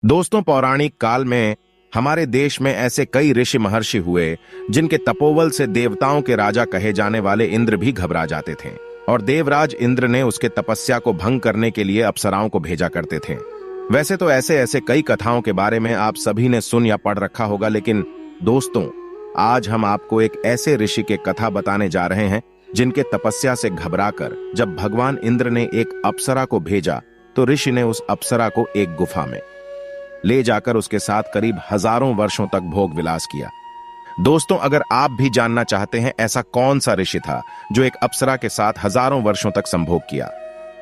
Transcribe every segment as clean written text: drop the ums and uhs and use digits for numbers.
दोस्तों, पौराणिक काल में हमारे देश में ऐसे कई ऋषि महर्षि हुए जिनके तपोबल से देवताओं के राजा कहे जाने वाले इंद्र भी घबरा जाते थे। और देवराज इंद्र ने उसके तपस्या को भंग करने के लिए अप्सराओं को भेजा करते थे। वैसे तो ऐसे ऐसे कई कथाओं के बारे में आप सभी ने सुन या पढ़ रखा होगा, लेकिन दोस्तों, आज हम आपको एक ऐसे ऋषि के कथा बताने जा रहे हैं जिनके तपस्या से घबराकर जब भगवान इंद्र ने एक अप्सरा को भेजा तो ऋषि ने उस अप्सरा को एक गुफा में ले जाकर उसके साथ करीब हजारों वर्षों तक भोग विलास किया। दोस्तों, अगर आप भी जानना चाहते हैं ऐसा कौन सा ऋषि था जो एक अप्सरा के साथ हजारों वर्षों तक संभोग किया,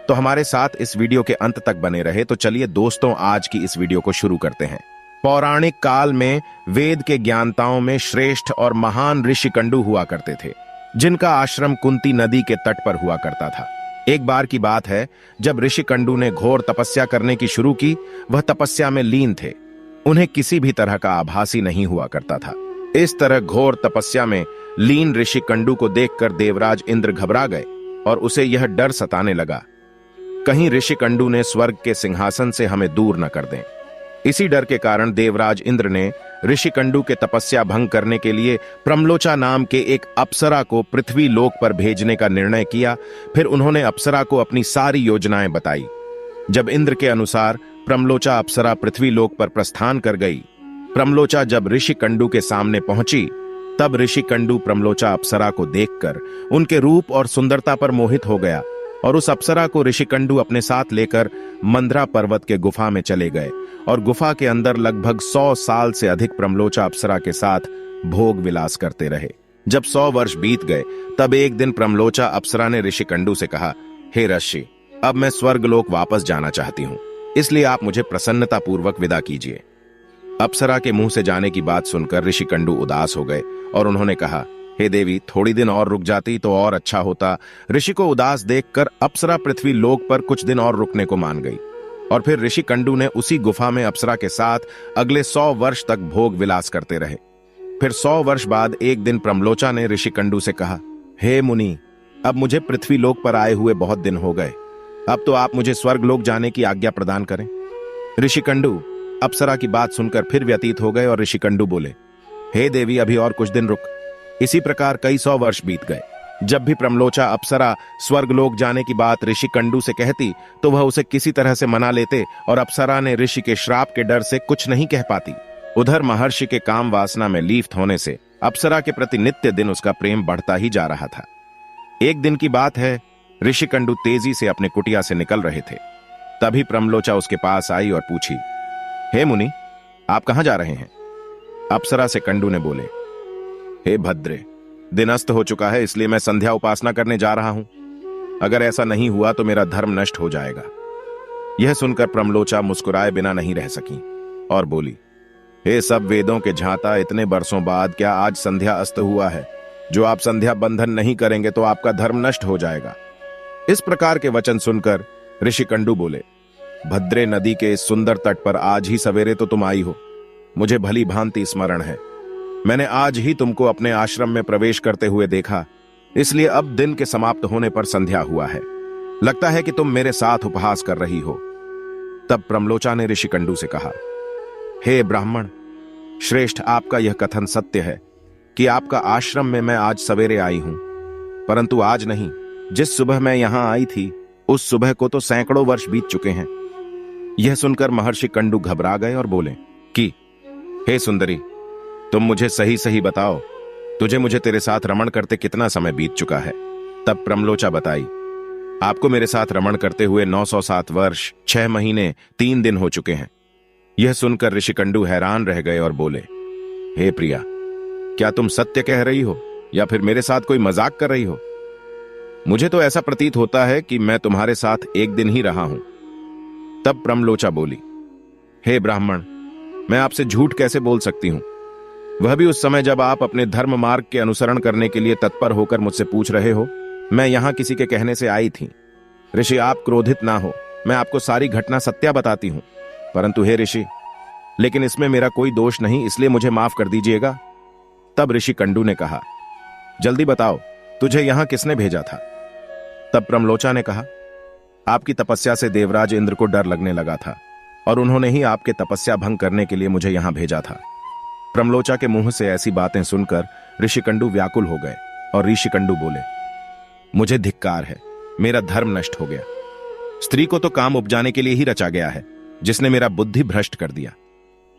तो हमारे साथ इस वीडियो के अंत तक बने रहे। तो चलिए दोस्तों, आज की इस वीडियो को शुरू करते हैं। पौराणिक काल में वेद के ज्ञाताओं में श्रेष्ठ और महान ऋषि कंडू हुआ करते थे, जिनका आश्रम कुंती नदी के तट पर हुआ करता था। एक बार की बात है, जब ऋषि कंडू ने घोर तपस्या करने की शुरू की। वह तपस्या में लीन थे, उन्हें किसी भी तरह का आभास ही नहीं हुआ करता था। इस तरह घोर तपस्या में लीन ऋषि कंडू को देखकर देवराज इंद्र घबरा गए और उसे यह डर सताने लगा, कहीं ऋषि कंडू ने स्वर्ग के सिंहासन से हमें दूर न कर दें। इसी डर के कारण देवराज इंद्र ने ऋषि कंडू के तपस्या भंग करने के लिए प्रमलोचा नाम के एक अप्सरा को पृथ्वी लोक पर भेजने का निर्णय किया। फिर उन्होंने अप्सरा को अपनी सारी योजनाएं बताई। जब इंद्र के अनुसार प्रमलोचा अप्सरा पृथ्वी लोक पर प्रस्थान कर गई, प्रमलोचा जब ऋषि कंडू के सामने पहुंची, तब ऋषि कंडू प्रमलोचा अप्सरा को देखकर उनके रूप और सुंदरता पर मोहित हो गया और उस अप्सरा को ऋषि कंडू अपने साथ लेकर मंदरा पर्वत के गुफा में चले गए और गुफा के अंदर लगभग 100 साल से अधिक प्रमलोचा अप्सरा के साथ भोग विलास करते रहे। जब 100 वर्ष बीत गए, तब एक दिन प्रमलोचा अप्सरा ने ऋषि कंडू से कहा, हे ऋषि, अब मैं स्वर्गलोक वापस जाना चाहती हूँ, इसलिए आप मुझे प्रसन्नता पूर्वक विदा कीजिए। अप्सरा के मुंह से जाने की बात सुनकर ऋषि कंडू उदास हो गए और उन्होंने कहा, हे देवी, थोड़ी दिन और रुक जाती तो और अच्छा होता। ऋषि को उदास देखकर अप्सरा पृथ्वी लोक पर कुछ दिन और रुकने को मान गई और फिर ऋषि कंडू ने उसी गुफा में अप्सरा के साथ अगले 100 वर्ष तक भोग विलास करते रहे। फिर 100 वर्ष बाद एक दिन प्रमलोचा ने ऋषि कंडू से कहा, हे मुनि, अब मुझे पृथ्वी लोक पर आए हुए बहुत दिन हो गए, अब तो आप मुझे स्वर्ग लोक जाने की आज्ञा प्रदान करें। ऋषि कंडू अप्सरा की बात सुनकर फिर व्यतीत हो गए और ऋषि कंडू बोले, हे देवी, अभी और कुछ दिन रुक। इसी प्रकार कई 100 वर्ष बीत गए। जब भी प्रमलोचा अप्सरा स्वर्गलोक जाने की बात ऋषि कंडू से कहती तो वह उसे किसी तरह से मना लेते और अप्सरा ने ऋषि के श्राप के डर से कुछ नहीं कह पाती। उधर महर्षि के काम वासना में लीप्त होने से अप्सरा के प्रति नित्य दिन उसका प्रेम बढ़ता ही जा रहा था। एक दिन की बात है, ऋषि कंडू तेजी से अपने कुटिया से निकल रहे थे। तभी प्रमलोचा उसके पास आई और पूछी, हे मुनि, आप कहां जा रहे हैं? अप्सरा से कंडू ने बोले, हे भद्रे, दिन अस्त हो चुका है, इसलिए मैं संध्या उपासना करने जा रहा हूं। अगर ऐसा नहीं हुआ तो मेरा धर्म नष्ट हो जाएगा। यह सुनकर प्रमलोचा मुस्कुराए बिना नहीं रह सकी और बोली, हे सब वेदों के झांता, इतने बरसों बाद क्या आज संध्या अस्त हुआ है? जो आप संध्या बंधन नहीं करेंगे तो आपका धर्म नष्ट हो जाएगा। इस प्रकार के वचन सुनकर ऋषि कंडू बोले, भद्रे नदी के इस सुंदर तट पर आज ही सवेरे तो तुम आई हो, मुझे भली भांति स्मरण है। मैंने आज ही तुमको अपने आश्रम में प्रवेश करते हुए देखा, इसलिए अब दिन के समाप्त होने पर संध्या हुआ है। लगता है कि तुम मेरे साथ उपहास कर रही हो। तब प्रमलोचा ने ऋषि कंडू से कहा, हे ब्राह्मण श्रेष्ठ, आपका यह कथन सत्य है कि आपका आश्रम में मैं आज सवेरे आई हूं, परंतु आज नहीं, जिस सुबह मैं यहां आई थी उस सुबह को तो सैकड़ों वर्ष बीत चुके हैं। यह सुनकर महर्षि कंडू घबरा गए और बोले कि हे सुंदरी, तुम मुझे सही सही बताओ, तुझे मुझे तेरे साथ रमण करते कितना समय बीत चुका है? तब प्रमलोचा बताई, आपको मेरे साथ रमण करते हुए 907 वर्ष 6 महीने 3 दिन हो चुके हैं। यह सुनकर ऋषि कंडू हैरान रह गए और बोले, हे प्रिया, क्या तुम सत्य कह रही हो या फिर मेरे साथ कोई मजाक कर रही हो? मुझे तो ऐसा प्रतीत होता है कि मैं तुम्हारे साथ एक दिन ही रहा हूं। तब प्रमलोचा बोली, हे ब्राह्मण, मैं आपसे झूठ कैसे बोल सकती हूं, वह भी उस समय जब आप अपने धर्म मार्ग के अनुसरण करने के लिए तत्पर होकर मुझसे पूछ रहे हो। मैं यहां किसी के कहने से आई थी। ऋषि, आप क्रोधित ना हो, मैं आपको सारी घटना सत्या बताती हूं। परंतु हे ऋषि, लेकिन इसमें मेरा कोई दोष नहीं, इसलिए मुझे माफ कर दीजिएगा। तब ऋषि कंडू ने कहा, जल्दी बताओ, तुझे यहां किसने भेजा था? तब प्रमलोचा ने कहा, आपकी तपस्या से देवराज इंद्र को डर लगने लगा था और उन्होंने ही आपके तपस्या भंग करने के लिए मुझे यहां भेजा था। प्रमलोचा के मुंह से ऐसी बातें सुनकर ऋषिकंडु व्याकुल हो गए और ऋषिकंडु बोले, मुझे धिक्कार है, मेरा धर्म नष्ट हो गया। स्त्री को तो काम उपजाने के लिए ही रचा गया है, जिसने मेरा बुद्धि भ्रष्ट कर दिया।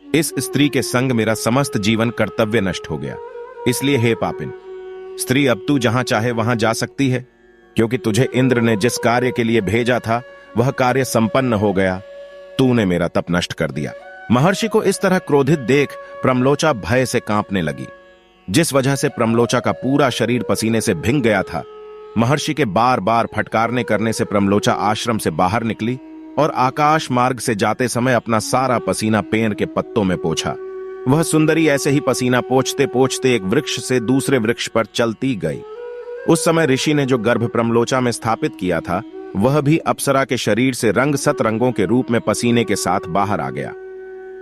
इस स्त्री के संग मेरा समस्त जीवन कर्तव्य नष्ट हो गया। इसलिए हे पापिन, स्त्री अब तू जहां चाहे वहां जा सकती है, क्योंकि तुझे इंद्र ने जिस कार्य के लिए भेजा था वह कार्य संपन्न हो गया। तूने मेरा तप नष्ट कर दिया। महर्षि को इस तरह क्रोधित देख प्रमलोचा भय से कांपने लगी, जिस वजह से प्रमलोचा का पूरा शरीर पसीने से भींग गया था। महर्षि के बार बार फटकारने करने से प्रमलोचा आश्रम से बाहर निकली और आकाश मार्ग से जाते समय अपना सारा पसीना पेड़ के पत्तों में पोंछा। वह सुंदरी ऐसे ही पसीना पोंछते पोंछते एक वृक्ष से दूसरे वृक्ष पर चलती गई। उस समय ऋषि ने जो गर्भ प्रमलोचा में स्थापित किया था वह भी अप्सरा के शरीर से रंग सतरंगों के रूप में पसीने के साथ बाहर आ गया।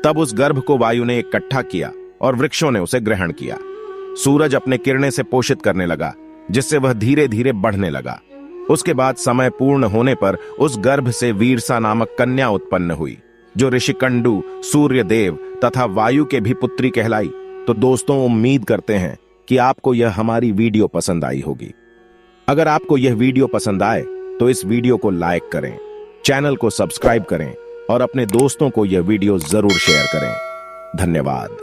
तब उस गर्भ को वायु ने इकट्ठा किया और वृक्षों ने उसे ग्रहण किया। सूरज अपने किरणें से पोषित करने लगा, जिससे वह धीरे धीरे बढ़ने लगा। उसके बाद समय पूर्ण होने पर उस गर्भ से वीरसा नामक कन्या उत्पन्न हुई, जो ऋषिकंडु, सूर्य देव तथा वायु के भी पुत्री कहलाई। तो दोस्तों, उम्मीद करते हैं कि आपको यह हमारी वीडियो पसंद आई होगी। अगर आपको यह वीडियो पसंद आए तो इस वीडियो को लाइक करें, चैनल को सब्सक्राइब करें और अपने दोस्तों को यह वीडियो जरूर शेयर करें। धन्यवाद।